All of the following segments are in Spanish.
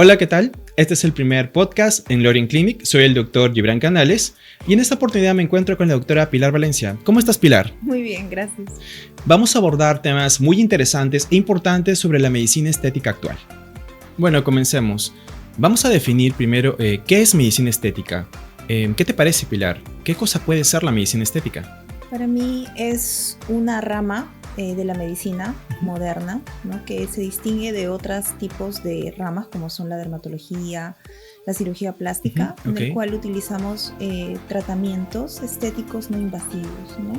Hola, ¿qué tal? Este es el primer podcast en Lorien Clinic. Soy el doctor Gibran Canales y en esta oportunidad me encuentro con la doctora Pilar Valencia. ¿Cómo estás, Pilar? Muy bien, gracias. Vamos a abordar temas muy interesantes e importantes sobre la medicina estética actual. Bueno, comencemos. Vamos a definir primero qué es medicina estética. ¿Qué te parece, Pilar? ¿Qué cosa puede ser la medicina estética? Para mí es una rama de la medicina moderna, ¿no? Que se distingue de otros tipos de ramas como son la dermatología, la cirugía plástica, en el cual utilizamos tratamientos estéticos no invasivos, ¿no?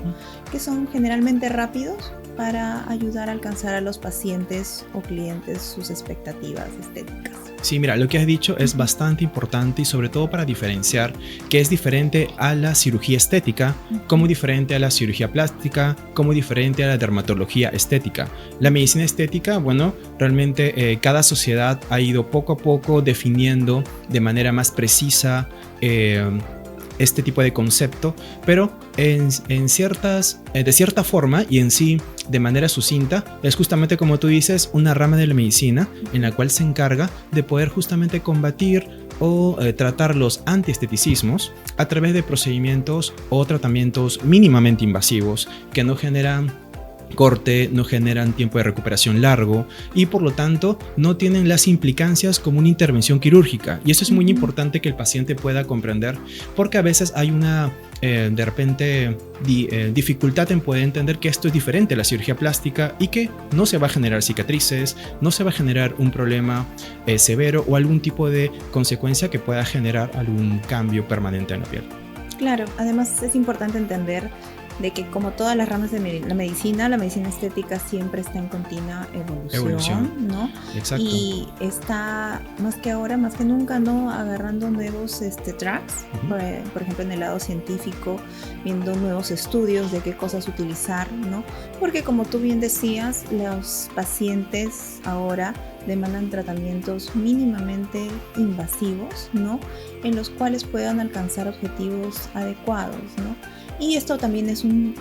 Que son generalmente rápidos para ayudar a alcanzar a los pacientes o clientes sus expectativas estéticas. Sí, mira, lo que has dicho es bastante importante y sobre todo para diferenciar que es diferente a la cirugía estética, como diferente a la cirugía plástica, como diferente a la dermatología estética. La medicina estética, bueno, realmente cada sociedad ha ido poco a poco definiendo de manera más precisa este tipo de concepto, pero de cierta forma y en sí de manera sucinta, es justamente como tú dices, una rama de la medicina en la cual se encarga de poder justamente combatir o tratar los antiesteticismos a través de procedimientos o tratamientos mínimamente invasivos que no generan corte, no generan tiempo de recuperación largo y por lo tanto no tienen las implicancias como una intervención quirúrgica, y eso es muy importante que el paciente pueda comprender, porque a veces hay una de repente dificultad en poder entender que esto es diferente a la cirugía plástica y que no se va a generar cicatrices, no se va a generar un problema severo o algún tipo de consecuencia que pueda generar algún cambio permanente en la piel. Claro, además es importante entender de que como todas las ramas de la medicina estética siempre está en continua evolución, ¿no? Exacto. Y está más que ahora, más que nunca, ¿no? Agarrando nuevos tracks, por ejemplo en el lado científico, viendo nuevos estudios de qué cosas utilizar, ¿no? Porque como tú bien decías, los pacientes ahora demandan tratamientos mínimamente invasivos, ¿no? En los cuales puedan alcanzar objetivos adecuados, ¿no? Y esto también es no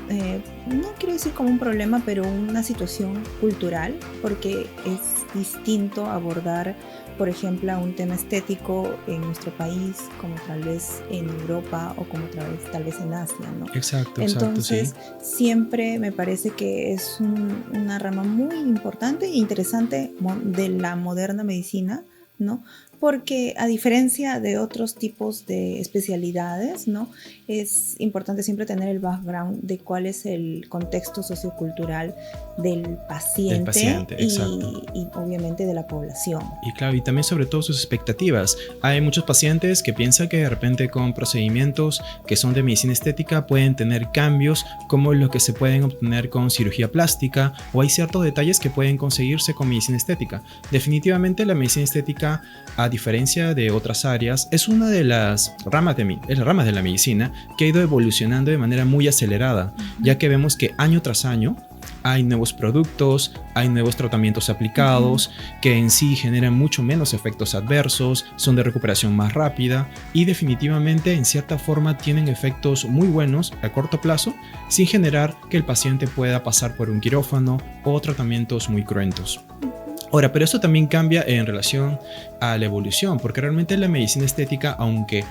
quiero decir como un problema, pero una situación cultural, porque es distinto abordar, por ejemplo, un tema estético en nuestro país, como tal vez en Europa o como tal vez en Asia, ¿no? Exacto, entonces, sí. Siempre me parece que es una rama muy importante e interesante de la moderna medicina, ¿no? Porque a diferencia de otros tipos de especialidades, ¿no? Es importante siempre tener el background de cuál es el contexto sociocultural del paciente y obviamente de la población. Y claro, y también sobre todo sus expectativas. Hay muchos pacientes que piensan que de repente con procedimientos que son de medicina estética pueden tener cambios como los que se pueden obtener con cirugía plástica, o hay ciertos detalles que pueden conseguirse con medicina estética. Definitivamente la medicina estética, a diferencia de otras áreas, es una de las ramas de la medicina que ha ido evolucionando de manera muy acelerada, ya que vemos que año tras año hay nuevos productos, hay nuevos tratamientos aplicados que en sí generan mucho menos efectos adversos, son de recuperación más rápida y definitivamente en cierta forma tienen efectos muy buenos a corto plazo sin generar que el paciente pueda pasar por un quirófano o tratamientos muy cruentos. Ahora, pero esto también cambia en relación a la evolución, porque realmente la medicina estética, aunque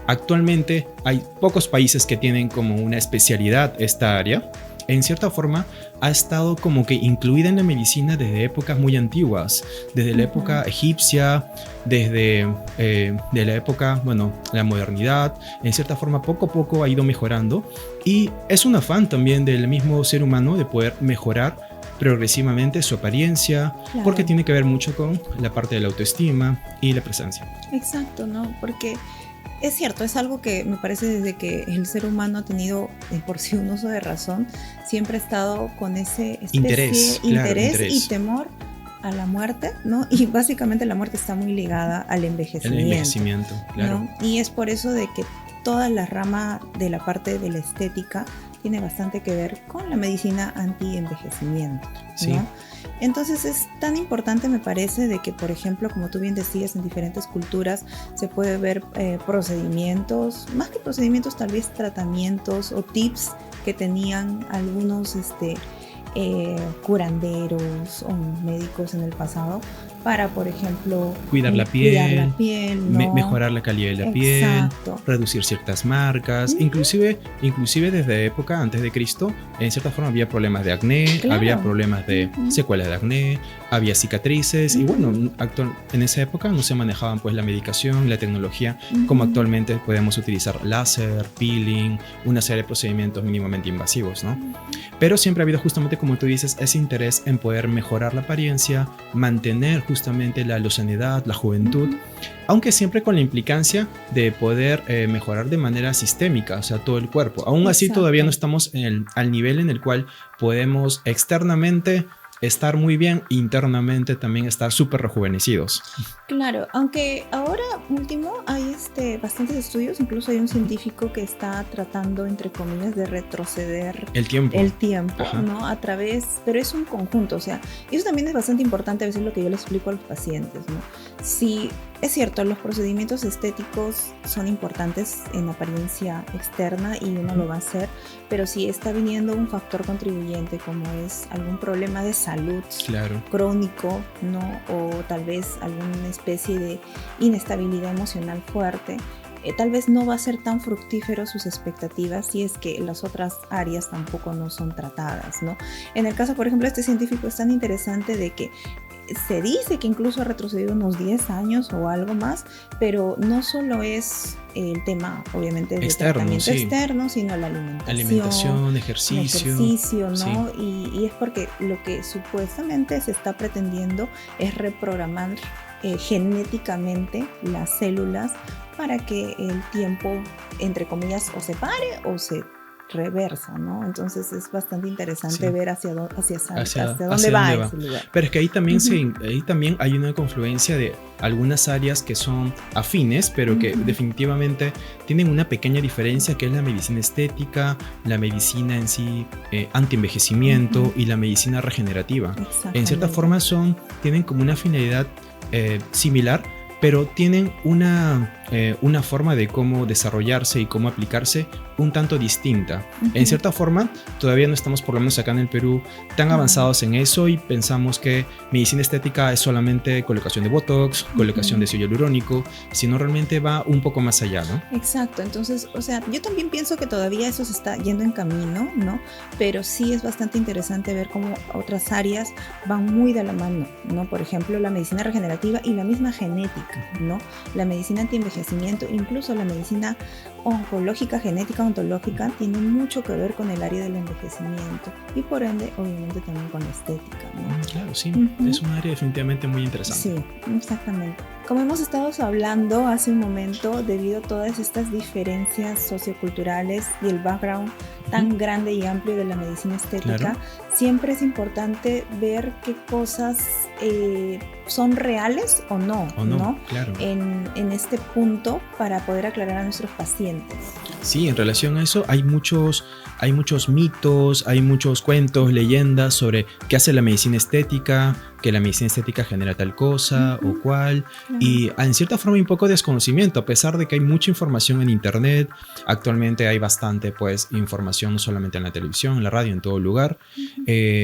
actualmente hay pocos países que tienen como una especialidad esta área, en cierta forma ha estado como que incluida en la medicina desde épocas muy antiguas, desde la época egipcia, desde de la época, la modernidad. En cierta forma poco a poco ha ido mejorando y es un afán también del mismo ser humano de poder mejorar progresivamente su apariencia, claro, porque tiene que ver mucho con la parte de la autoestima y la presencia. Exacto, ¿no? Porque es cierto, es algo que me parece desde que el ser humano ha tenido por sí un uso de razón, siempre ha estado con ese interés y temor a la muerte, ¿no? Y básicamente la muerte está muy ligada al envejecimiento. El envejecimiento, claro. ¿No? Y es por eso de que toda la rama de la parte de la estética tiene bastante que ver con la medicina anti-envejecimiento, ¿no? Sí. Entonces es tan importante, me parece, de que, por ejemplo, como tú bien decías, en diferentes culturas se puede ver procedimientos, más que procedimientos, tal vez tratamientos o tips que tenían algunos curanderos o médicos en el pasado para, por ejemplo, cuidar la piel, ¿no? mejorar la calidad de la piel, reducir ciertas marcas, inclusive desde época antes de Cristo, en cierta forma había problemas de acné, había problemas de secuelas de acné, había cicatrices y bueno, en esa época no se manejaban pues la medicación, la tecnología como actualmente podemos utilizar láser, peeling, una serie de procedimientos mínimamente invasivos, ¿no? Pero siempre ha habido justamente, como tú dices, ese interés en poder mejorar la apariencia, mantener justamente la lozanidad, la juventud, aunque siempre con la implicancia de poder mejorar de manera sistémica, o sea, todo el cuerpo. Aún así todavía no estamos al nivel en el cual podemos externamente estar muy bien, internamente también estar súper rejuvenecidos. Claro, aunque ahora último hay bastantes estudios, incluso hay un científico que está tratando, entre comillas, de retroceder el tiempo, ¿no? A través, pero es un conjunto, o sea, y eso también es bastante importante, a veces lo que yo le explico a los pacientes, ¿no? Sí, es cierto, los procedimientos estéticos son importantes en apariencia externa y uno lo va a hacer, pero si está viniendo un factor contribuyente como es algún problema de salud crónico, ¿no? O tal vez alguna especie de inestabilidad emocional fuerte, tal vez no va a ser tan fructífero sus expectativas si es que las otras áreas tampoco no son tratadas, ¿no? En el caso, por ejemplo, este científico es tan interesante de que se dice que incluso ha retrocedido unos 10 años o algo más, pero no solo es el tema, obviamente, de tratamiento externo, sino la alimentación, ejercicio, ¿no? Sí. Y es porque lo que supuestamente se está pretendiendo es reprogramar genéticamente las células para que el tiempo, entre comillas, o se pare o se reversa, ¿no? Entonces es bastante interesante ver hacia dónde va ese lugar. Pero es que ahí también hay una confluencia de algunas áreas que son afines, pero que definitivamente tienen una pequeña diferencia, que es la medicina estética, la medicina en sí anti-envejecimiento y la medicina regenerativa. En cierta forma tienen como una finalidad similar, pero tienen una forma de cómo desarrollarse y cómo aplicarse un tanto distinta. En cierta forma, todavía no estamos, por lo menos acá en el Perú, tan avanzados en eso y pensamos que medicina estética es solamente colocación de Botox, colocación de ácido hialurónico, sino realmente va un poco más allá, ¿no? Exacto, entonces, o sea, yo también pienso que todavía eso se está yendo en camino, ¿no? Pero sí es bastante interesante ver cómo otras áreas van muy de la mano, ¿no? Por ejemplo, la medicina regenerativa y la misma genética, ¿no? La medicina anti-envejecimiento, incluso la medicina oncológica, genética, ontológica, tiene mucho que ver con el área del envejecimiento y por ende, obviamente, también con la estética, ¿no? Claro, sí, es un área definitivamente muy interesante. Sí, exactamente. Como hemos estado hablando hace un momento, debido a todas estas diferencias socioculturales y el background tan grande y amplio de la medicina estética, siempre es importante ver qué cosas son reales o no, ¿no? Claro. En este punto para poder aclarar a nuestros pacientes. Sí, en relación a eso hay muchos mitos, hay muchos cuentos, leyendas sobre qué hace la medicina estética, que la medicina estética genera tal cosa o cual, y en cierta forma hay un poco de desconocimiento, a pesar de que hay mucha información en internet. Actualmente hay bastante pues información no solamente en la televisión, en la radio, en todo lugar.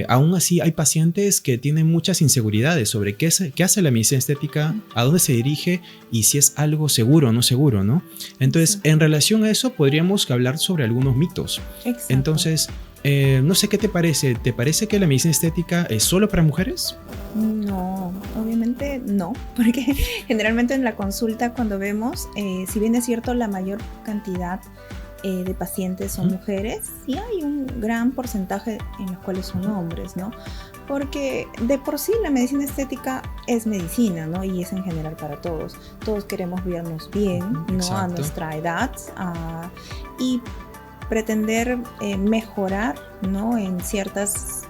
Aún así hay pacientes que tienen muchas inseguridades sobre qué hace la medicina estética, a dónde se dirige y si es algo seguro o no seguro, ¿no? Entonces, en relación a eso podríamos hablar sobre algunos mitos. Exacto. Entonces, no sé qué te parece. ¿Te parece que la medicina estética es solo para mujeres? No, obviamente no, porque generalmente en la consulta cuando vemos, si bien es cierto la mayor cantidad de pacientes son mujeres, sí hay un gran porcentaje en los cuales son hombres, ¿no? Porque de por sí la medicina estética es medicina, ¿no? Y es en general para todos. Todos queremos vernos bien, ¿no? Exacto. A nuestra edad y pretender mejorar, ¿no? En ciertos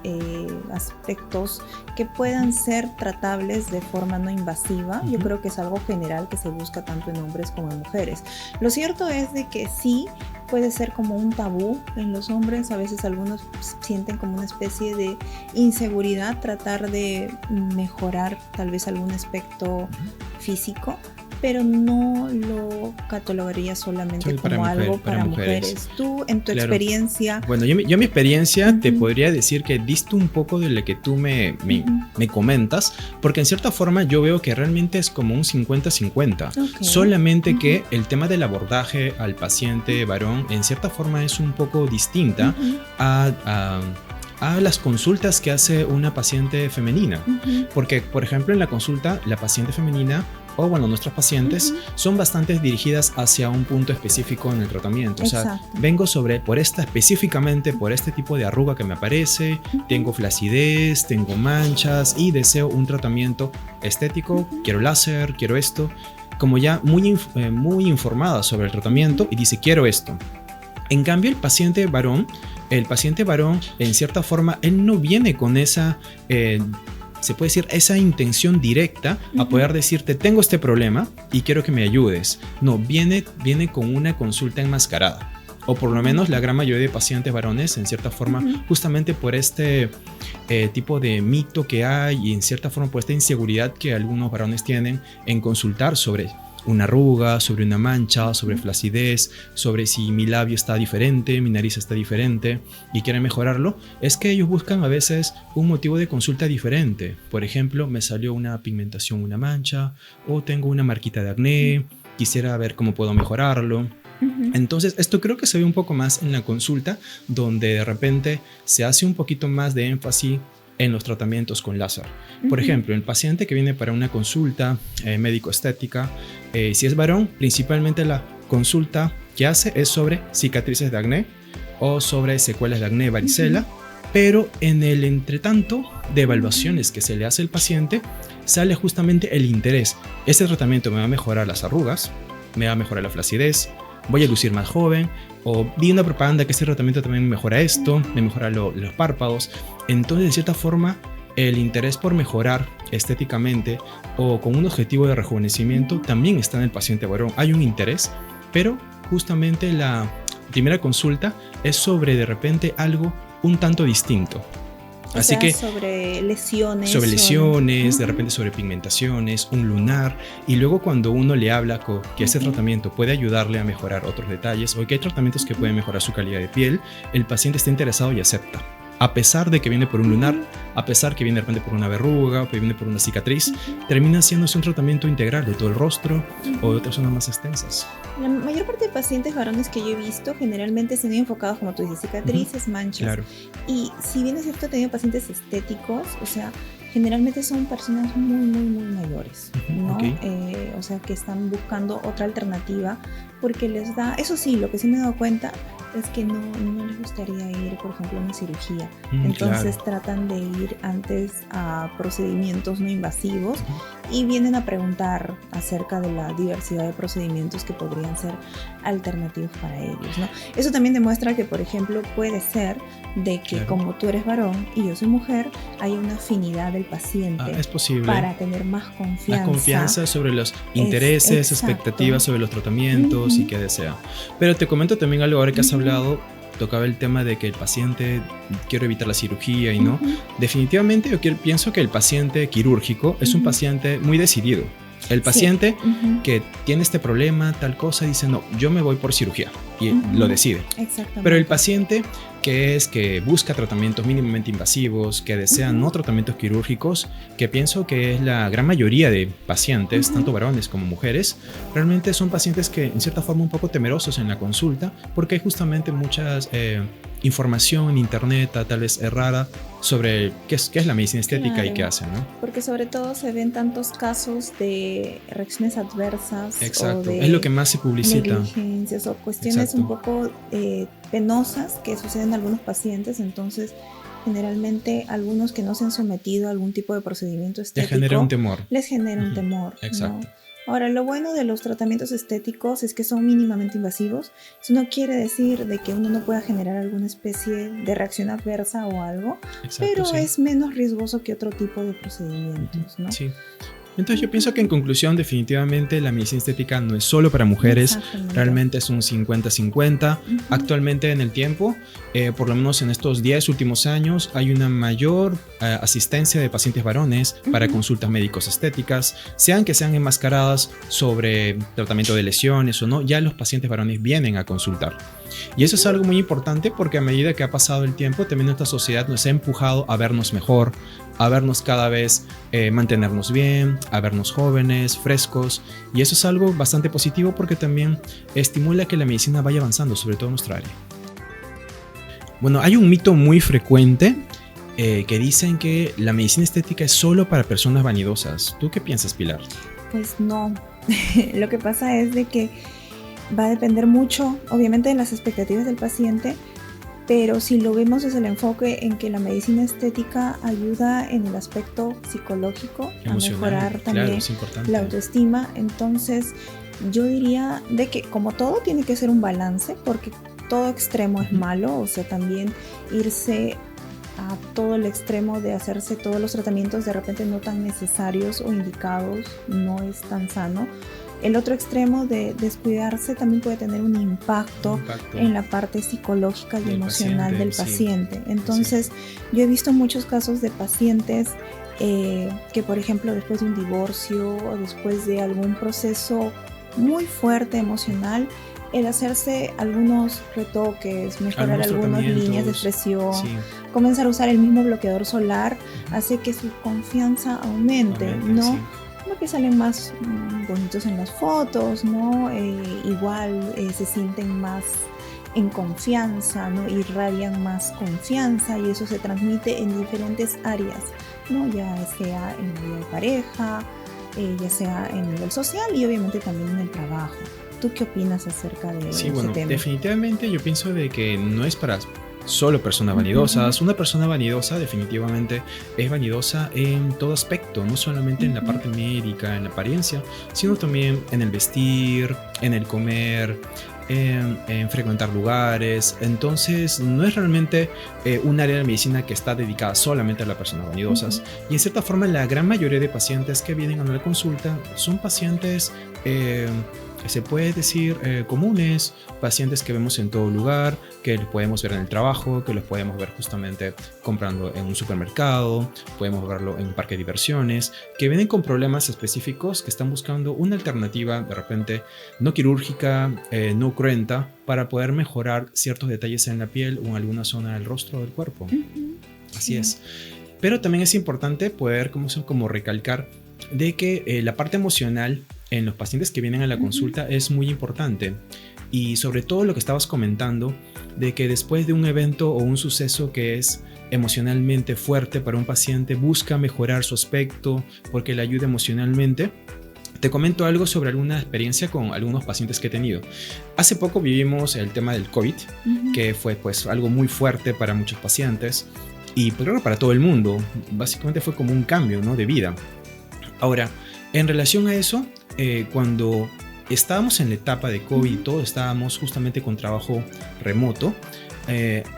aspectos que puedan ser tratables de forma no invasiva. Yo creo que es algo general que se busca tanto en hombres como en mujeres. Lo cierto es de que sí puede ser como un tabú en los hombres. A veces algunos sienten como una especie de inseguridad tratar de mejorar tal vez algún aspecto físico, pero no lo catalogaría solamente como algo para mujeres. Tú, en tu experiencia... Bueno, yo mi experiencia te podría decir que diste un poco de lo que tú me comentas, porque en cierta forma yo veo que realmente es como un 50-50. Solamente que el tema del abordaje al paciente varón en cierta forma es un poco distinta a las consultas que hace una paciente femenina. Porque, por ejemplo, en la consulta, la paciente femenina, o bueno, nuestras pacientes, son bastante dirigidas hacia un punto específico en el tratamiento. Exacto. O sea, vengo específicamente por este tipo de arruga que me aparece, tengo flacidez, tengo manchas y deseo un tratamiento estético, quiero láser, quiero esto, como ya muy informada sobre el tratamiento y dice, quiero esto. En cambio, el paciente varón, en cierta forma, él no viene con esa, se puede decir, esa intención directa a poder decirte, tengo este problema y quiero que me ayudes. No, viene con una consulta enmascarada. O por lo menos la gran mayoría de pacientes varones, en cierta forma, justamente por este tipo de mito que hay y en cierta forma por esta inseguridad que algunos varones tienen en consultar sobre una arruga, sobre una mancha, sobre flacidez, sobre si mi labio está diferente, mi nariz está diferente y quieren mejorarlo, es que ellos buscan a veces un motivo de consulta diferente. Por ejemplo, me salió una pigmentación, una mancha, o tengo una marquita de acné, quisiera ver cómo puedo mejorarlo. Entonces, esto creo que se ve un poco más en la consulta, donde de repente se hace un poquito más de énfasis en los tratamientos con láser. Por ejemplo, el paciente que viene para una consulta médico-estética, si es varón, principalmente la consulta que hace es sobre cicatrices de acné o sobre secuelas de acné, varicela, pero en el entretanto de evaluaciones que se le hace al paciente, sale justamente el interés. Este tratamiento me va a mejorar las arrugas, me va a mejorar la flacidez, voy a lucir más joven, o vi una propaganda que este tratamiento también mejora esto, me mejora los párpados. Entonces, de cierta forma, el interés por mejorar estéticamente o con un objetivo de rejuvenecimiento también está en el paciente varón. Hay un interés, pero justamente la primera consulta es sobre de repente algo un tanto distinto. Así que sobre lesiones. Sobre lesiones, de repente sobre pigmentaciones, un lunar. Y luego cuando uno le habla que ese tratamiento puede ayudarle a mejorar otros detalles o que hay tratamientos que pueden mejorar su calidad de piel, el paciente está interesado y acepta. A pesar de que viene por un lunar, a pesar que viene de repente por una verruga o que viene por una cicatriz, termina haciéndose un tratamiento integral de todo el rostro o de otras zonas más extensas. La mayor parte de pacientes varones que yo he visto generalmente se han enfocados, como tú dices, cicatrices, manchas. Claro. Y si bien es cierto, he tenido pacientes estéticos, o sea, generalmente son personas muy mayores, ¿no? O sea, que están buscando otra alternativa porque les da, eso sí, lo que sí me he dado cuenta es que no les gustaría ir, por ejemplo, a una cirugía. Entonces tratan de ir antes a procedimientos no invasivos y vienen a preguntar acerca de la diversidad de procedimientos que podrían ser alternativos para ellos, ¿no? Eso también demuestra que, por ejemplo, puede ser de que como tú eres varón y yo soy mujer, hay una afinidad del paciente es posible. Para tener más confianza. Más confianza sobre los intereses, expectativas sobre los tratamientos y qué desea. Pero te comento también algo ahora que has hablado, tocaba el tema de que el paciente quiere evitar la cirugía y no. Definitivamente yo pienso que el paciente quirúrgico es un paciente muy decidido. El paciente que tiene este problema, tal cosa, dice, no, yo me voy por cirugía y lo decide. Exactamente. Pero el paciente que busca tratamientos mínimamente invasivos, que desea no tratamientos quirúrgicos, que pienso que es la gran mayoría de pacientes, tanto varones como mujeres, realmente son pacientes que en cierta forma un poco temerosos en la consulta, porque hay justamente muchas información en internet, tal vez errada, sobre qué es la medicina estética y qué hacen, ¿no? Porque sobre todo se ven tantos casos de reacciones adversas. Exacto, o de es lo que más se publicita. Negligencias o cuestiones un poco penosas que suceden en algunos pacientes. Entonces, generalmente algunos que no se han sometido a algún tipo de procedimiento estético Les genera un temor. Les genera un temor. Exacto. ¿no? Ahora, lo bueno de los tratamientos estéticos es que son mínimamente invasivos. Eso no quiere decir de que uno no pueda generar alguna especie de reacción adversa o algo, pero es menos riesgoso que otro tipo de procedimientos, ¿no? Sí. Entonces yo pienso que en conclusión definitivamente la medicina estética no es solo para mujeres, realmente es un 50-50. Actualmente en el tiempo, por lo menos en estos 10 últimos años, hay una mayor asistencia de pacientes varones para consultas médicos estéticas, sean que sean enmascaradas sobre tratamiento de lesiones o no, ya los pacientes varones vienen a consultar. Y eso es algo muy importante porque a medida que ha pasado el tiempo, también nuestra sociedad nos ha empujado a vernos mejor, a vernos cada vez mantenernos bien, a vernos jóvenes, frescos, y eso es algo bastante positivo porque también estimula que la medicina vaya avanzando, sobre todo en nuestra área. Bueno, hay un mito muy frecuente que dicen que la medicina estética es solo para personas vanidosas. ¿Tú qué piensas, Pilar? Pues no, lo que pasa es de que va a depender mucho, obviamente, de las expectativas del paciente, pero si lo vemos desde el enfoque en que la medicina estética ayuda en el aspecto psicológico, emocional, a mejorar también la autoestima, entonces yo diría de que como todo tiene que ser un balance, porque todo extremo es malo, o sea, también irse a todo el extremo de hacerse todos los tratamientos de repente no tan necesarios o indicados no es tan sano. El otro extremo de descuidarse también puede tener un impacto en la parte psicológica y emocional del paciente. Entonces, yo he visto muchos casos de pacientes que, por ejemplo, después de un divorcio o después de algún proceso muy fuerte emocional, el hacerse algunos retoques, mejorar algunas líneas de expresión, comenzar a usar el mismo bloqueador solar, hace que su confianza aumente, ¿no? Que salen más bonitos en las fotos, ¿no? Igual se sienten más en confianza, ¿no? Irradian más confianza y eso se transmite en diferentes áreas, ¿no? Ya sea en la vida de pareja, ya sea en el nivel social y obviamente también en el trabajo. ¿Tú qué opinas acerca de ese tema? Definitivamente yo pienso de que no es para solo personas vanidosas. Una persona vanidosa definitivamente es vanidosa en todo aspecto, no solamente en la parte médica, en la apariencia, sino también en el vestir, en el comer, en frecuentar lugares. Entonces no es realmente un área de medicina que está dedicada solamente a las personas vanidosas. Y en cierta forma la gran mayoría de pacientes que vienen a la consulta son pacientes se puede decir comunes, pacientes que vemos en todo lugar, que los podemos ver en el trabajo, que los podemos ver justamente comprando en un supermercado, podemos verlo en un parque de diversiones, que vienen con problemas específicos, que están buscando una alternativa de repente no quirúrgica, no cruenta, para poder mejorar ciertos detalles en la piel o en alguna zona del rostro o del cuerpo. Así es. Pero también es importante poder como recalcar de que la parte emocional en los pacientes que vienen a la consulta es muy importante, y sobre todo lo que estabas comentando de que después de un evento o un suceso que es emocionalmente fuerte para un paciente, busca mejorar su aspecto porque le ayuda emocionalmente. Te comento algo sobre alguna experiencia con algunos pacientes que he tenido. Hace poco vivimos el tema del COVID, que fue pues algo muy fuerte para muchos pacientes y creo para todo el mundo. Básicamente fue como un cambio, ¿no?, de vida. Ahora, en relación a eso, cuando estábamos en la etapa de COVID y todo, estábamos justamente con trabajo remoto,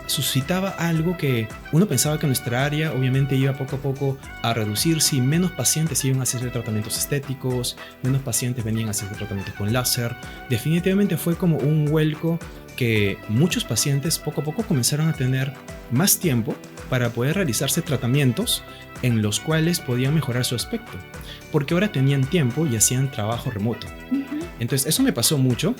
suscitaba algo que uno pensaba que nuestra área obviamente iba poco a poco a reducirse y menos pacientes iban a hacer tratamientos estéticos, menos pacientes venían a hacer tratamientos con láser. Definitivamente fue como un vuelco que muchos pacientes poco a poco comenzaron a tener más tiempo para poder realizarse tratamientos en los cuales podían mejorar su aspecto, porque ahora tenían tiempo y hacían trabajo remoto. Entonces eso me pasó mucho,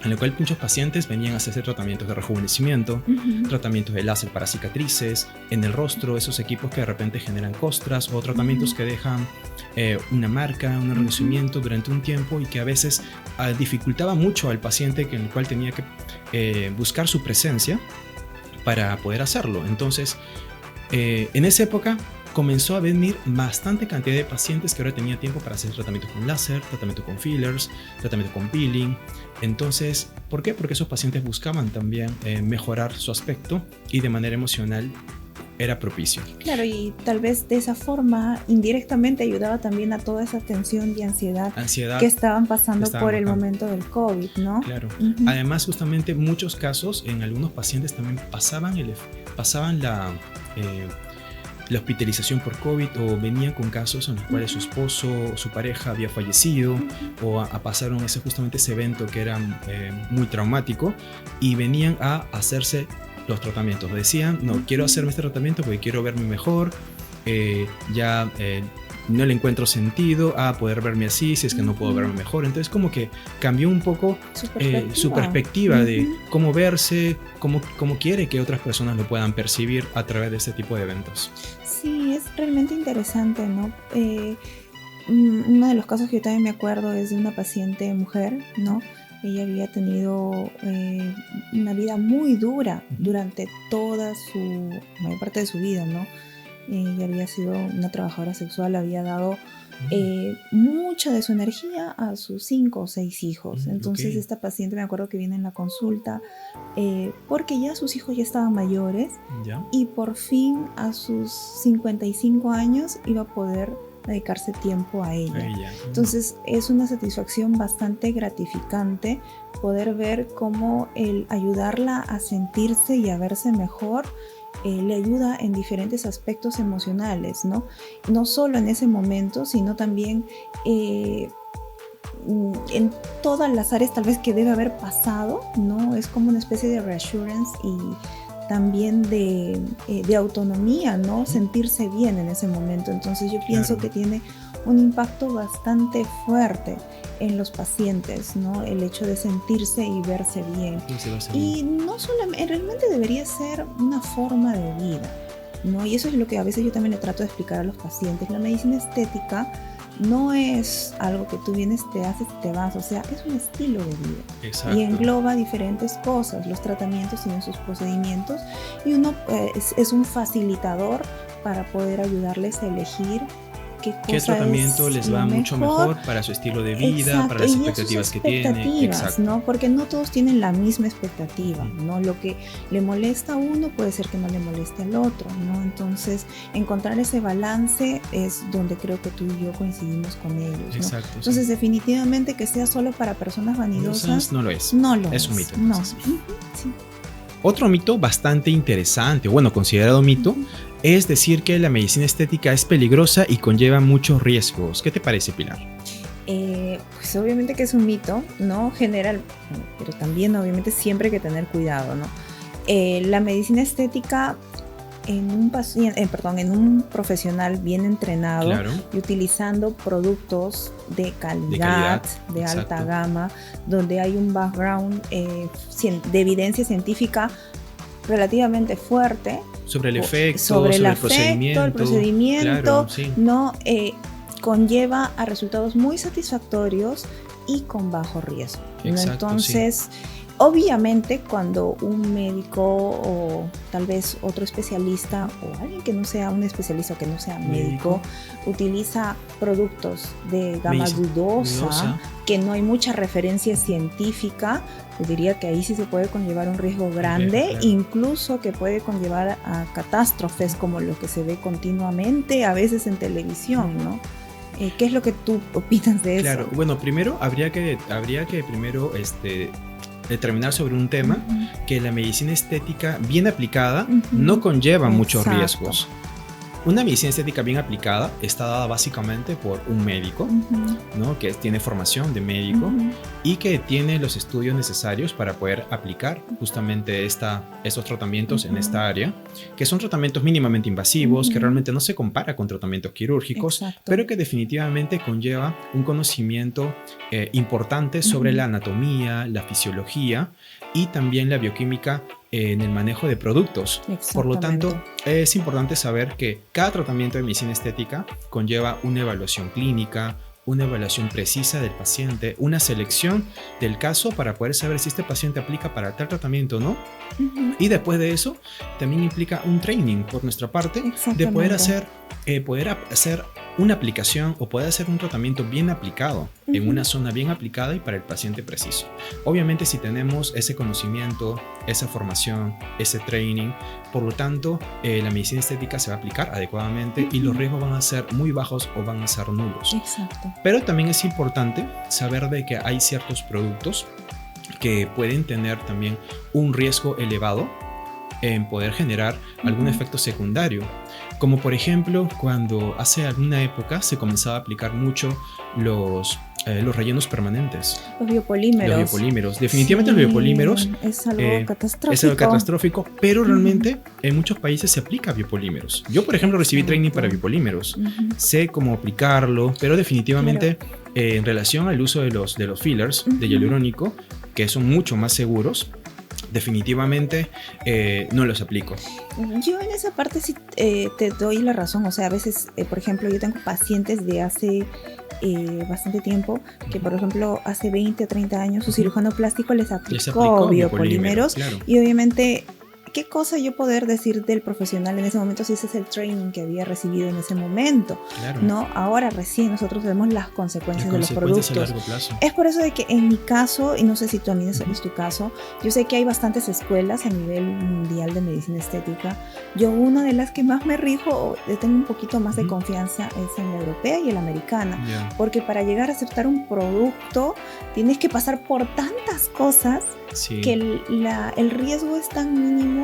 en lo cual muchos pacientes venían a hacerse tratamientos de rejuvenecimiento, tratamientos de láser para cicatrices en el rostro, esos equipos que de repente generan costras, o tratamientos que dejan una marca, un enrojecimiento durante un tiempo y que a veces dificultaba mucho al paciente, en el cual tenía que buscar su presencia para poder hacerlo. Entonces en esa época comenzó a venir bastante cantidad de pacientes que ahora tenía tiempo para hacer tratamientos con láser, tratamiento con fillers, tratamiento con peeling. Entonces, ¿por qué? Porque esos pacientes buscaban también mejorar su aspecto y de manera emocional era propicio. Claro, y tal vez de esa forma indirectamente ayudaba también a toda esa tensión y ansiedad que estaban pasando por el momento del COVID, ¿no? Claro. Además, justamente muchos casos, en algunos pacientes también pasaban la hospitalización por COVID, o venían con casos en los cuales su esposo o su pareja había fallecido, o pasaron justamente ese evento que era muy traumático, y venían a hacerse los tratamientos. Decían, no, quiero hacerme este tratamiento porque quiero verme mejor, no le encuentro sentido a poder verme así si es que no puedo verme mejor. Entonces como que cambió un poco su perspectiva de cómo verse, cómo quiere que otras personas lo puedan percibir a través de este tipo de eventos. Sí, es realmente interesante, ¿no? Uno de los casos que yo también me acuerdo es de una paciente mujer, ¿no? Ella había tenido una vida muy dura durante toda mayor parte de su vida, ¿no? Ella había sido una trabajadora sexual, había dado mucha de su energía a sus 5 o 6 hijos. Entonces esta paciente, me acuerdo que viene en la consulta porque ya sus hijos ya estaban mayores, y por fin a sus 55 años iba a poder dedicarse tiempo a ella. Entonces es una satisfacción bastante gratificante poder ver cómo el ayudarla a sentirse y a verse mejor le ayuda en diferentes aspectos emocionales, ¿no? No solo en ese momento, sino también en todas las áreas tal vez que debe haber pasado, ¿no? Es como una especie de reassurance y también de autonomía, ¿no? Sentirse bien en ese momento. Entonces yo pienso que tiene un impacto bastante fuerte en los pacientes, ¿no? El hecho de sentirse y verse bien. Y no solamente, realmente debería ser una forma de vida, ¿no? Y eso es lo que a veces yo también le trato de explicar a los pacientes. La medicina estética no es algo que tú vienes, te haces y te vas, o sea, es un estilo de vida. Exacto. Y engloba diferentes cosas. Los tratamientos tienen sus procedimientos y uno es un facilitador para poder ayudarles a elegir qué tratamiento les va mucho mejor para su estilo de vida, para las expectativas que tiene. Exacto. ¿No? Porque no todos tienen la misma expectativa, ¿no? Lo que le molesta a uno puede ser que no le moleste al otro, ¿no? Entonces, encontrar ese balance es donde creo que tú y yo coincidimos con ellos, ¿no? Exacto. Entonces, definitivamente que sea solo para personas vanidosas no lo es. No lo es un mito. No. Sí. Otro mito bastante interesante, bueno, considerado mito, es decir que la medicina estética es peligrosa y conlleva muchos riesgos. ¿Qué te parece, Pilar? Pues obviamente que es un mito, ¿no? General, pero también obviamente siempre hay que tener cuidado, ¿no? La medicina estética en un profesional bien entrenado y utilizando productos de calidad, de alta gama, donde hay un background de evidencia científica relativamente fuerte sobre el efecto, sobre el procedimiento, ¿no? Conlleva a resultados muy satisfactorios y con bajo riesgo, ¿no? Entonces, obviamente, cuando un médico o tal vez otro especialista o alguien que no sea un especialista o que no sea médico utiliza productos de gama dudosa, que no hay mucha referencia científica, yo diría que ahí sí se puede conllevar un riesgo grande, incluso que puede conllevar a catástrofes como lo que se ve continuamente, a veces en televisión, ¿no? ¿Qué es lo que tú opinas de eso? Claro, bueno, primero habría que primero determinar sobre un tema que la medicina estética bien aplicada no conlleva muchos riesgos. Una medicina estética bien aplicada está dada básicamente por un médico, ¿no? Que tiene formación de médico y que tiene los estudios necesarios para poder aplicar justamente estos tratamientos en esta área, que son tratamientos mínimamente invasivos, que realmente no se compara con tratamientos quirúrgicos, pero que definitivamente conlleva un conocimiento importante sobre la anatomía, la fisiología y también la bioquímica en el manejo de productos. Por lo tanto, es importante saber que cada tratamiento de medicina estética conlleva una evaluación clínica, una evaluación precisa del paciente, una selección del caso para poder saber si este paciente aplica para tal tratamiento o no. Y después de eso, también implica un training por nuestra parte de poder hacer una aplicación o poder hacer un tratamiento bien aplicado en una zona bien aplicada y para el paciente preciso. Obviamente, si tenemos ese conocimiento, esa formación, ese training, por lo tanto, la medicina estética se va a aplicar adecuadamente y los riesgos van a ser muy bajos o van a ser nulos. Exacto. Pero también es importante saber de que hay ciertos productos que pueden tener también un riesgo elevado en poder generar algún efecto secundario. Como por ejemplo, cuando hace alguna época se comenzaba a aplicar mucho los rellenos permanentes. Los biopolímeros. Los biopolímeros. Definitivamente los biopolímeros es algo catastrófico. Es algo catastrófico, pero realmente en muchos países se aplica biopolímeros. Yo, por ejemplo, recibí training para biopolímeros. Sé cómo aplicarlo, pero definitivamente en relación al uso de los fillers de hialurónico, que son mucho más seguros, definitivamente no los aplico. Yo en esa parte sí te doy la razón. O sea, a veces, por ejemplo, yo tengo pacientes de hace bastante tiempo que, por ejemplo, hace 20 o 30 años su cirujano plástico les aplicó biopolímeros. Claro. Y obviamente, ¿qué cosa yo poder decir del profesional en ese momento si ese es el training que había recibido en ese momento? Claro. ¿No? Ahora recién nosotros vemos las consecuencias de los productos. A largo plazo. Es por eso de que en mi caso, y no sé si también es tu caso, yo sé que hay bastantes escuelas a nivel mundial de medicina estética. Yo una de las que más me rijo, tengo un poquito más de confianza, es en la europea y en la americana. Porque para llegar a aceptar un producto tienes que pasar por tantas cosas que el riesgo es tan mínimo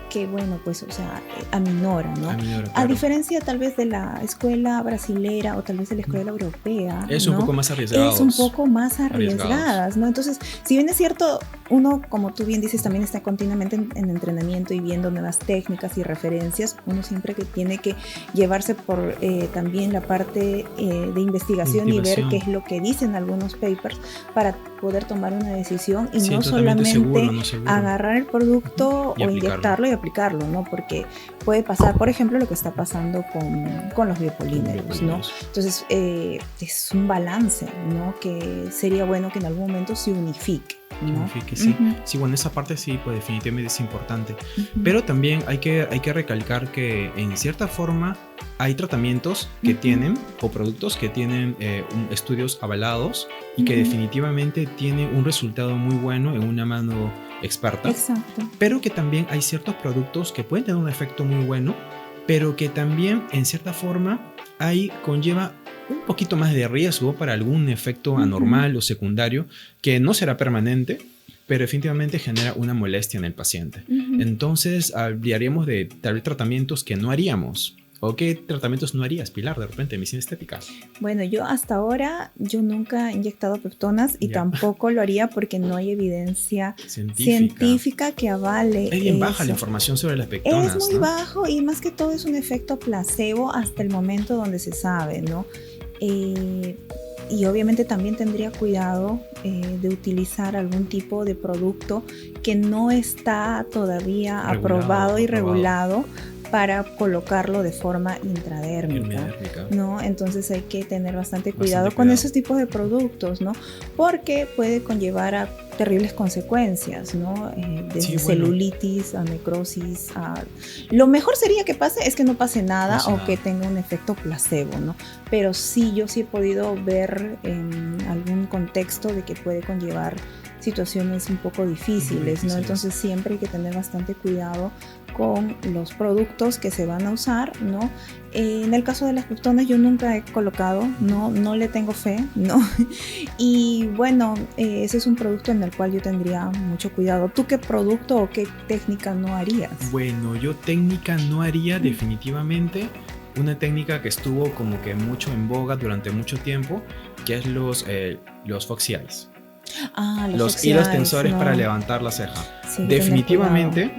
que, bueno, pues, o sea, aminora, ¿no? Claro. A diferencia tal vez de la escuela brasilera o tal vez de la escuela europea, es ¿no? un poco más arriesgados. Es un poco más arriesgadas, ¿no? Entonces, si bien es cierto, uno, como tú bien dices, también está continuamente en entrenamiento y viendo nuevas técnicas y referencias, uno siempre que tiene que llevarse por también la parte de investigación y ver qué es lo que dicen algunos papers para poder tomar una decisión y no solamente seguro. Agarrar el producto o inyectarlo y aplicarlo, ¿no? Porque puede pasar, por ejemplo, lo que está pasando con los biopolímeros, ¿no? Entonces, es un balance, ¿no? Que sería bueno que en algún momento se unifique, ¿no? Sí. Sí, bueno, esa parte sí, pues definitivamente es importante. Pero también hay que recalcar que en cierta forma hay tratamientos que tienen, o productos que tienen estudios avalados y que definitivamente tienen un resultado muy bueno en una mano experta. Exacto. Pero que también hay ciertos productos que pueden tener un efecto muy bueno, pero que también en cierta forma conlleva un poquito más de riesgo para algún efecto anormal o secundario que no será permanente, pero definitivamente genera una molestia en el paciente. Entonces hablaríamos de tal vez tratamientos que no haríamos. ¿O qué tratamientos no harías, Pilar, de repente, en medicina estética? Bueno, yo hasta ahora he inyectado peptonas y tampoco lo haría porque no hay evidencia científica que avale. Es bien baja la información sobre las peptonas. Es muy bajo y más que todo es un efecto placebo hasta el momento donde se sabe, ¿no? Y obviamente también tendría cuidado de utilizar algún tipo de producto que no está todavía aprobado y regulado para colocarlo de forma intradérmica, ¿no? Entonces hay que tener bastante cuidado con esos tipos de productos, ¿no? Porque puede conllevar a terribles consecuencias, ¿no? Desde celulitis a necrosis. Lo mejor sería que que no pase nada o que tenga un efecto placebo, ¿no? Pero yo sí he podido ver en algún contexto de que puede conllevar situaciones un poco difíciles, ¿no? Entonces siempre hay que tener bastante cuidado con los productos que se van a usar, ¿no? En el caso de las peptonas yo nunca he colocado, no le tengo fe, ¿no? Y bueno, ese es un producto en el cual yo tendría mucho cuidado. ¿Tú qué producto o qué técnica no harías? Bueno, yo técnica no haría definitivamente. Una técnica que estuvo como que mucho en boga durante mucho tiempo, que es los Foxy Eyes. Los hilos tensores para levantar la ceja. Sí, definitivamente,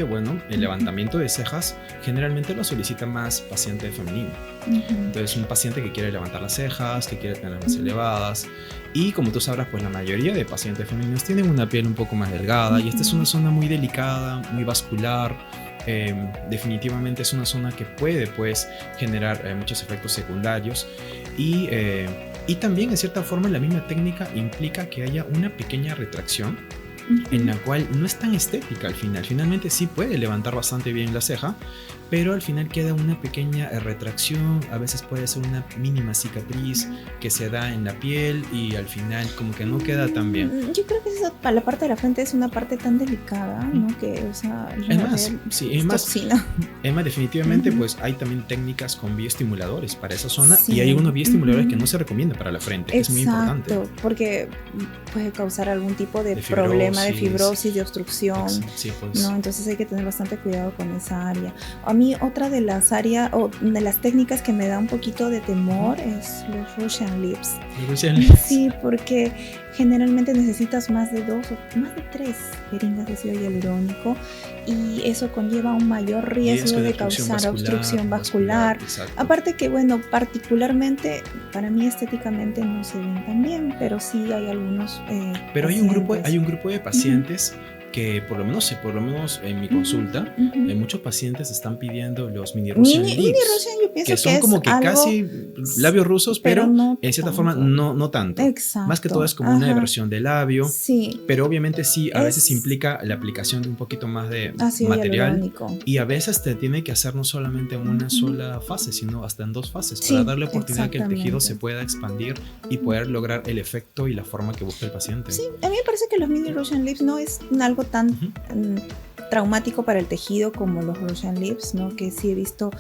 bueno, el levantamiento de cejas generalmente lo solicita más paciente femenino. Entonces, un paciente que quiere levantar las cejas, que quiere tener más elevadas. Y como tú sabrás, pues la mayoría de pacientes femeninos tienen una piel un poco más delgada y esta es una zona muy delicada, muy vascular. Definitivamente es una zona que puede, pues, generar muchos efectos secundarios y también en cierta forma la misma técnica implica que haya una pequeña retracción en la cual no es tan estética al final. Finalmente sí puede levantar bastante bien la ceja, pero al final queda una pequeña retracción, a veces puede ser una mínima cicatriz que se da en la piel y al final como que no queda tan bien. Yo creo que la parte de la frente es una parte tan delicada, ¿no? Que, o sea, es más, definitivamente pues hay también técnicas con bioestimuladores para esa zona y hay unos bioestimuladores que no se recomiendan para la frente, que es muy importante. Porque puede causar algún tipo de problema tema de fibrosis, de obstrucción, sí, pues. ¿no? Entonces hay que tener bastante cuidado con esa área. A mí otra de las áreas o de las técnicas que me da un poquito de temor es los Russian Lips. Sí, porque generalmente necesitas más de 2 o más de 3 jeringas de ácido hialurónico y eso conlleva un mayor riesgo de causar obstrucción vascular. Aparte que, bueno, particularmente para mí estéticamente no se ven tan bien, pero sí hay algunos pero hay un grupo de pacientes que por lo menos en mi consulta, muchos pacientes están pidiendo los mini Russian Lips, yo pienso que son como que casi labios rusos, pero no en cierta forma no tanto. Exacto. Más que todo es como una versión de labio, sí. Pero obviamente sí, a veces implica la aplicación de un poquito más de material y a veces te tiene que hacer no solamente en una sola fase, sino hasta en 2 fases, para darle oportunidad que el tejido se pueda expandir y poder lograr el efecto y la forma que busca el paciente. Sí, a mí me parece que los mini Russian Lips no es algo tan traumático para el tejido como los Russian Lips, ¿no? Que sí he visto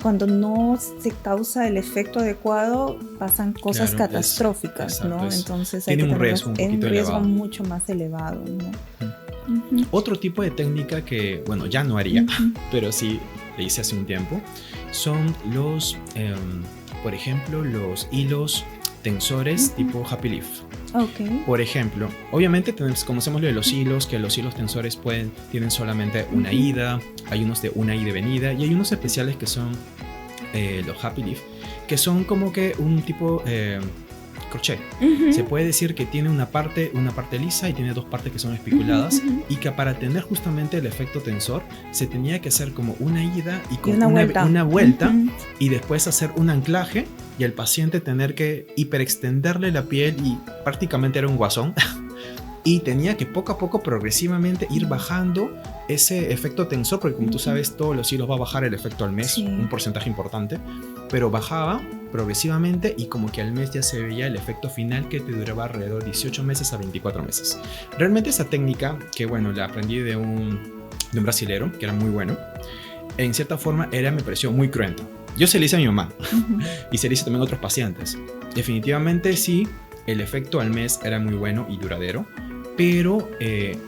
cuando no se causa el efecto adecuado pasan cosas catastróficas, ¿no? Entonces tiene un riesgo mucho más elevado, ¿no? Otro tipo de técnica que, bueno, ya no haría, pero sí le hice hace un tiempo, son los, por ejemplo, los hilos tensores tipo Happy Leaf. Okay. Por ejemplo, obviamente conocemos lo de los hilos, que los hilos tensores tienen solamente una ida, hay unos de una ida y venida, y hay unos especiales que son los Happy Leaf, que son como que un tipo crochet. Se puede decir que tiene una parte lisa y tiene 2 partes que son espiculadas, y que para tener justamente el efecto tensor se tenía que hacer como una ida y con una vuelta y después hacer un anclaje y al paciente tener que hiperextenderle la piel y prácticamente era un guasón y tenía que poco a poco progresivamente ir bajando ese efecto tensor, porque como tú sabes todos los hilos va a bajar el efecto al mes, un porcentaje importante, pero bajaba progresivamente y como que al mes ya se veía el efecto final que te duraba alrededor de 18 meses a 24 meses. Realmente esa técnica, que bueno, la aprendí de un brasilero, que era muy bueno, en cierta forma me pareció muy cruenta. Yo se le hice a mi mamá y se le hice también a otros pacientes. Definitivamente sí, el efecto al mes era muy bueno y duradero, pero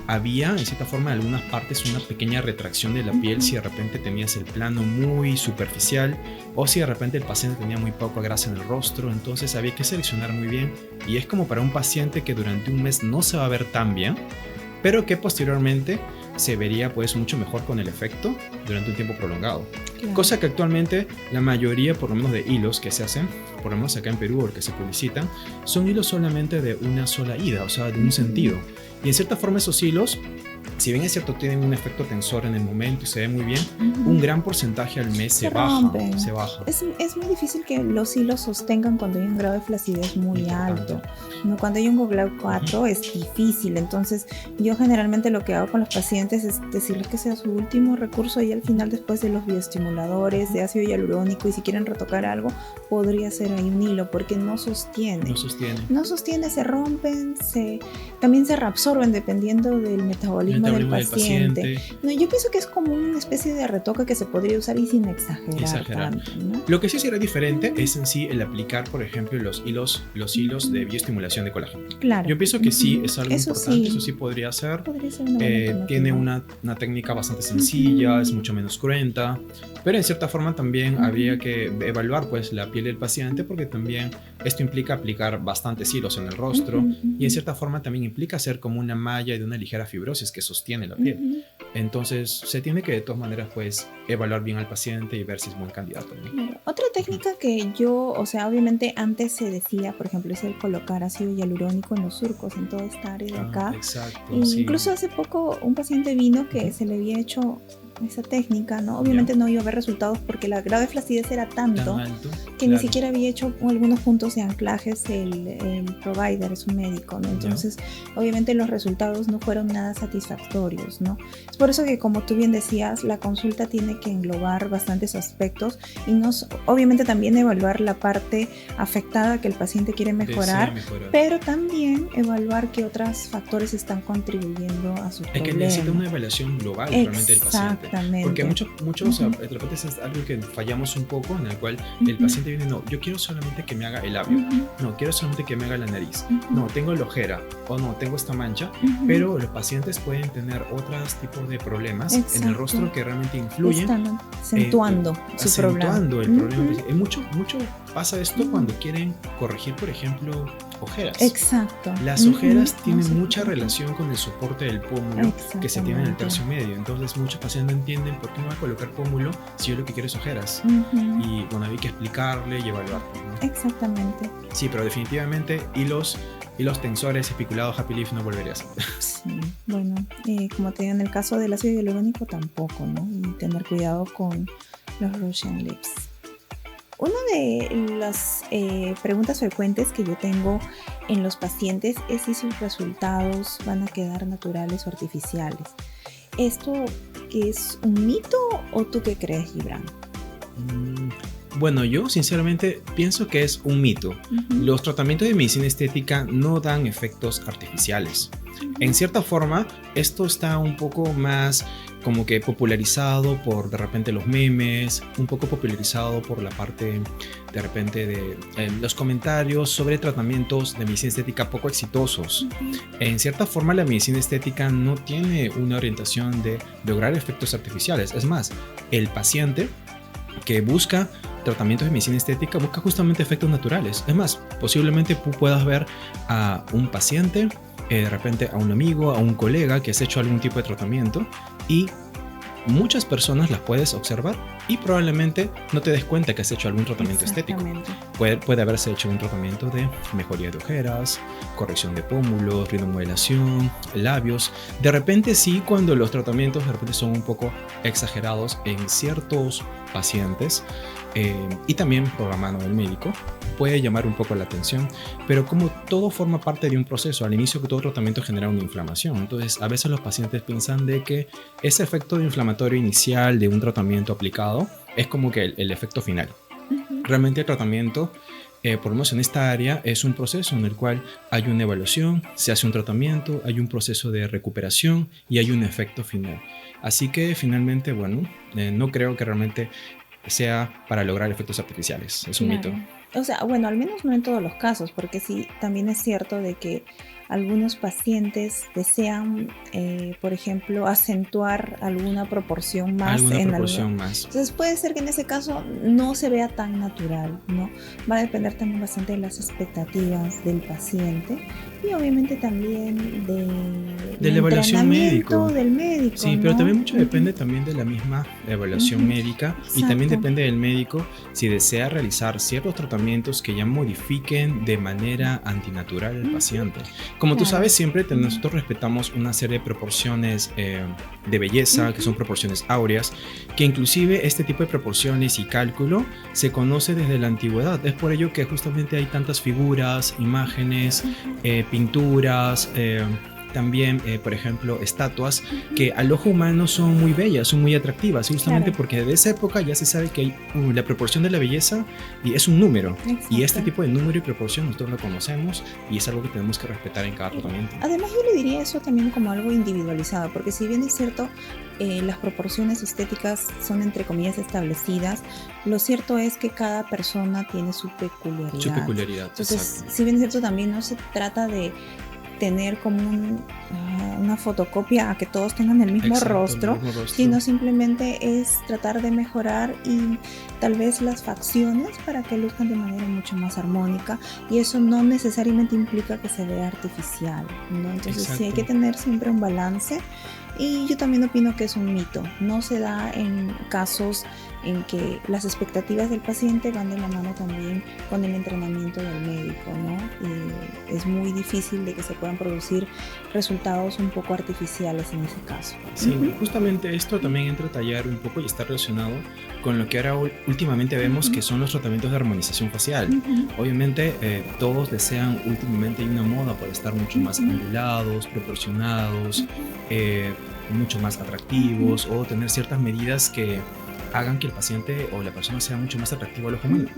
había en cierta forma en algunas partes una pequeña retracción de la piel si de repente tenías el plano muy superficial o si de repente el paciente tenía muy poca grasa en el rostro, entonces había que seleccionar muy bien y es como para un paciente que durante un mes no se va a ver tan bien, pero que posteriormente se vería pues mucho mejor con el efecto durante un tiempo prolongado. Claro. Cosa que actualmente la mayoría, por lo menos de hilos que se hacen, por lo menos acá en Perú o que se publicitan, son hilos solamente de una sola ida, o sea, de un sentido. Y en cierta forma esos hilos, si bien es cierto tienen un efecto tensor en el momento y se ve muy bien, un gran porcentaje al mes se baja. Es muy difícil que los hilos sostengan cuando hay un grado de flacidez muy alto. ¿No? Cuando hay un Goglau 4 es difícil, entonces yo generalmente lo que hago con los pacientes es decirles que sea su último recurso y al final después de los bioestimuladores, de ácido hialurónico y si quieren retocar algo, podría ser ahí un hilo porque no sostiene. No sostiene, se rompen, también se reabsorben dependiendo del metabolismo del paciente. No, yo pienso que es como una especie de retoque que se podría usar y sin exagerar. Tanto, ¿no? Lo que sí será diferente es en sí el aplicar, por ejemplo, los hilos de bioestimulación de colágeno. Claro. Yo pienso que sí es algo importante, eso sí podría ser. Tiene una técnica bastante sencilla, es mucho menos cruenta, pero en cierta forma también había que evaluar pues la piel del paciente porque también esto implica aplicar bastantes hilos en el rostro y en cierta forma también implica hacer como una malla de una ligera fibrosis que sostiene la piel. Entonces se tiene que de todas maneras pues evaluar bien al paciente y ver si es buen candidato, ¿no? Claro. Otra técnica que yo, o sea, obviamente antes se decía, por ejemplo, es el colocar ácido hialurónico en los surcos, en toda esta área de acá. Exacto, incluso hace poco un paciente vino que se le había hecho esa técnica, ¿no? Obviamente no iba a ver resultados porque el grado de flacidez era tanto que ni siquiera había hecho algunos puntos de anclajes el provider, su médico, ¿no? Entonces, obviamente los resultados no fueron nada satisfactorios, ¿no? Es por eso que, como tú bien decías, la consulta tiene que englobar bastantes aspectos y obviamente también evaluar la parte afectada que el paciente quiere mejorar, pero también evaluar qué otros factores están contribuyendo a su problema. Es que necesita una evaluación global realmente del paciente. Exactamente. Porque muchos de repente es algo que fallamos un poco, en el cual el paciente viene, no, yo quiero solamente que me haga el labio, no, quiero solamente que me haga la nariz, no, tengo la ojera, o no, tengo esta mancha, pero los pacientes pueden tener otros tipos de problemas en el rostro que realmente influyen. Están acentuando su problema. El problema. Mucho pasa esto cuando quieren corregir, por ejemplo, ojeras. Exacto. Las ojeras tienen mucha relación con el soporte del pómulo que se tiene en el tercio medio. Entonces muchos pacientes no entienden por qué no va a colocar pómulo si yo lo que quiero es ojeras. Y bueno, hay que explicarle y evaluarlo, ¿no? Exactamente. Sí, pero definitivamente hilos tensores, espiculados, happy lift no volvería a hacer. Sí, bueno, como te digo, en el caso del ácido hialurónico tampoco, ¿no? Y tener cuidado con los Russian lips. Una de las preguntas frecuentes que yo tengo en los pacientes es si sus resultados van a quedar naturales o artificiales. ¿Esto es un mito o tú qué crees, Gibran? Bueno, yo sinceramente pienso que es un mito. Los tratamientos de medicina estética no dan efectos artificiales. En cierta forma, esto está un poco más como que popularizado por de repente los memes, un poco popularizado por la parte de repente de los comentarios sobre tratamientos de medicina estética poco exitosos. En cierta forma, la medicina estética no tiene una orientación de lograr efectos artificiales. Es más, el paciente que busca tratamientos de medicina estética busca justamente efectos naturales. Es más, posiblemente tú puedas ver a un paciente, de repente a un amigo, a un colega que has hecho algún tipo de tratamiento y muchas personas las puedes observar y probablemente no te des cuenta que has hecho algún tratamiento estético. Puede haberse hecho un tratamiento de mejoría de ojeras, corrección de pómulos, rinomodelación, labios. De repente sí, cuando los tratamientos de repente son un poco exagerados en ciertos pacientes y también por la mano del médico, puede llamar un poco la atención, pero como todo forma parte de un proceso, al inicio que todo tratamiento genera una inflamación, entonces a veces los pacientes piensan de que ese efecto inflamatorio inicial de un tratamiento aplicado es como que el efecto final. Realmente el tratamiento, por lo menos en esta área, es un proceso en el cual hay una evaluación, se hace un tratamiento, hay un proceso de recuperación y hay un efecto final. Así que finalmente, bueno, no creo que realmente sea para lograr efectos artificiales, es un mito. O sea, bueno, al menos no en todos los casos, porque sí, también es cierto de que algunos pacientes desean, por ejemplo, acentuar alguna proporción más. Entonces puede ser que en ese caso no se vea tan natural, ¿no? Va a depender también bastante de las expectativas del paciente y obviamente también de la evaluación del médico. Sí, ¿no? Pero también mucho depende también de la misma evaluación médica. Exacto. Y también depende del médico si desea realizar ciertos tratamientos que ya modifiquen de manera antinatural al paciente. Como tú sabes, siempre nosotros respetamos una serie de proporciones de belleza, que son proporciones áureas, que inclusive este tipo de proporciones y cálculo se conoce desde la antigüedad. Es por ello que justamente hay tantas figuras, imágenes, pinturas, también, por ejemplo, estatuas que al ojo humano son muy bellas, son muy atractivas, justamente porque desde esa época ya se sabe que hay la proporción de la belleza y es un número. Exacto. Y este tipo de número y proporción nosotros lo conocemos y es algo que tenemos que respetar en cada tratamiento. Además, yo le diría eso también como algo individualizado, porque si bien es cierto, las proporciones estéticas son entre comillas establecidas, lo cierto es que cada persona tiene su peculiaridad. Entonces, exacto. Si bien es cierto, también no se trata de tener como una fotocopia a que todos tengan el mismo rostro, sino simplemente es tratar de mejorar y tal vez las facciones para que luzcan de manera mucho más armónica, y eso no necesariamente implica que se vea artificial, ¿no? Entonces sí hay que tener siempre un balance, y yo también opino que es un mito. No se da en casos en que las expectativas del paciente van de la mano también con el entrenamiento del médico, ¿no? Es muy difícil de que se puedan producir resultados un poco artificiales en ese caso. Sí, justamente esto también entra a tallar un poco y está relacionado con lo que ahora últimamente vemos que son los tratamientos de armonización facial. Obviamente todos desean últimamente una moda por estar mucho más angulados, proporcionados, mucho más atractivos, o tener ciertas medidas que hagan que el paciente o la persona sea mucho más atractivo a los humanos.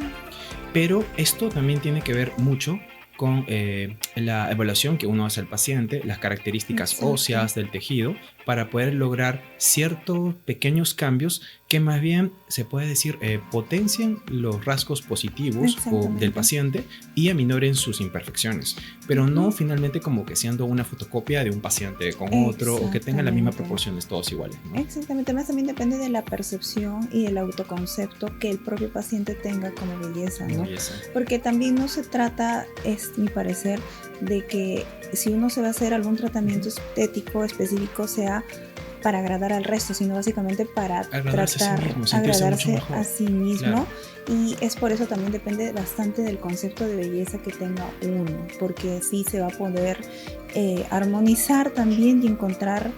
Pero esto también tiene que ver mucho con la evaluación que uno hace al paciente, las características Exacto. óseas del tejido, para poder lograr ciertos pequeños cambios que más bien se puede decir potencien los rasgos positivos del paciente y aminoren sus imperfecciones, pero no finalmente como que siendo una fotocopia de un paciente con otro o que tengan las mismas proporciones todos iguales, ¿no? Exactamente, más también depende de la percepción y el autoconcepto que el propio paciente tenga como belleza, ¿no? Porque también no se trata, es mi parecer, de que si uno se va a hacer algún tratamiento estético específico sea para agradar al resto, sino básicamente para agradarse agradarse a sí mismo. Claro. Y es por eso también depende bastante del concepto de belleza que tenga uno, porque así se va a poder armonizar también y encontrar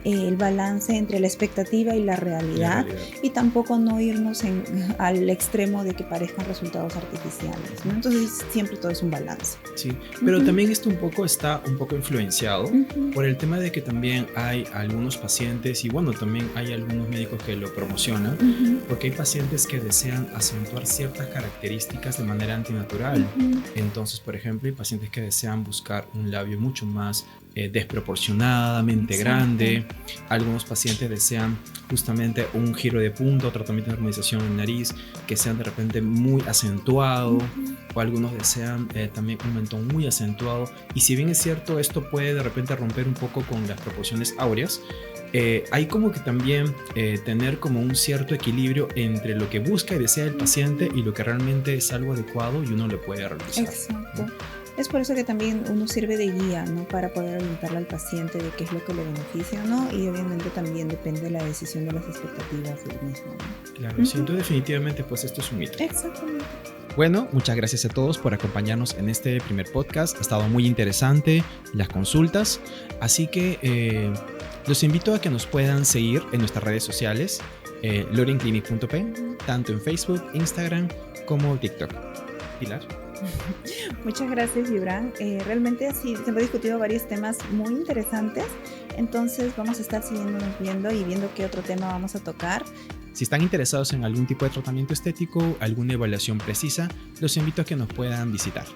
el balance entre la expectativa y la realidad, y tampoco no irnos al extremo de que parezcan resultados artificiales, ¿no? Entonces siempre todo es un balance. Sí, pero también esto está un poco influenciado por el tema de que también hay algunos pacientes, y bueno, también hay algunos médicos que lo promocionan, porque hay pacientes que desean acentuar ciertas características de manera antinatural. Entonces, por ejemplo, hay pacientes que desean buscar un labio mucho más desproporcionadamente grande. Algunos pacientes desean justamente un giro de punta o tratamiento de armonización en nariz que sean de repente muy acentuado, o algunos desean también un mentón muy acentuado, y si bien es cierto esto puede de repente romper un poco con las proporciones áureas, hay como que también tener como un cierto equilibrio entre lo que busca y desea el paciente y lo que realmente es algo adecuado y uno lo puede realizar. Exacto. Es por eso que también uno sirve de guía, ¿no? Para poder orientarle al paciente de qué es lo que le beneficia, ¿no? Y obviamente también depende de la decisión de las expectativas del mismo, ¿no? Claro, sí, entonces definitivamente pues esto es un mito. Exactamente. Bueno, muchas gracias a todos por acompañarnos en este primer podcast. Ha estado muy interesante las consultas, así que los invito a que nos puedan seguir en nuestras redes sociales, lorenclinic.p, tanto en Facebook, Instagram como TikTok. Pilar. Muchas gracias, Gibran. Realmente sí, se han discutido varios temas muy interesantes, entonces vamos a estar siguiéndonos viendo y viendo qué otro tema vamos a tocar. Si están interesados en algún tipo de tratamiento estético, alguna evaluación precisa, los invito a que nos puedan visitar.